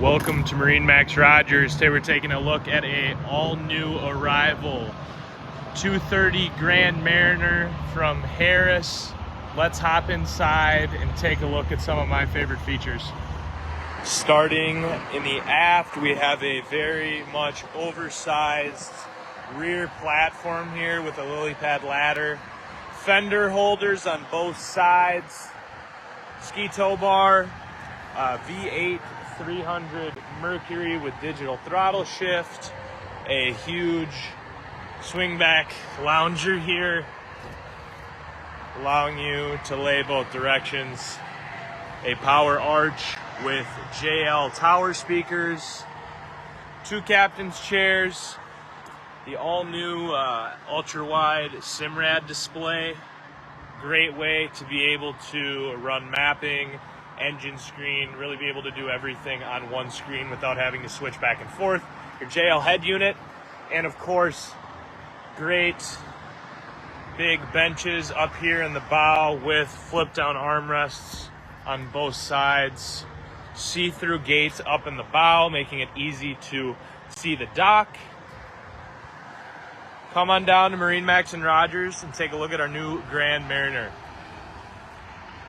Welcome to MarineMax Rogers. Today we're taking a look at a all-new arrival 230 Grand Mariner from Harris. Let's hop inside and take a look at some of my favorite features. Starting in the aft, we have a very much oversized rear platform here with a lily pad ladder, fender holders on both sides, ski tow bar, V8 300 Mercury with digital throttle shift, a huge swingback lounger here, allowing you to lay both directions, a power arch with JL tower speakers, two captain's chairs, the all-new ultra-wide Simrad display. Great way to be able to run mapping, engine screen, really be able to do everything on one screen without having to switch back and forth. Your JL head unit, and of course, great big benches up here in the bow with flip-down armrests on both sides. See-through gates up in the bow, making it easy to see the dock. Come on down to MarineMax and Rogers and take a look at our new Grand Mariner.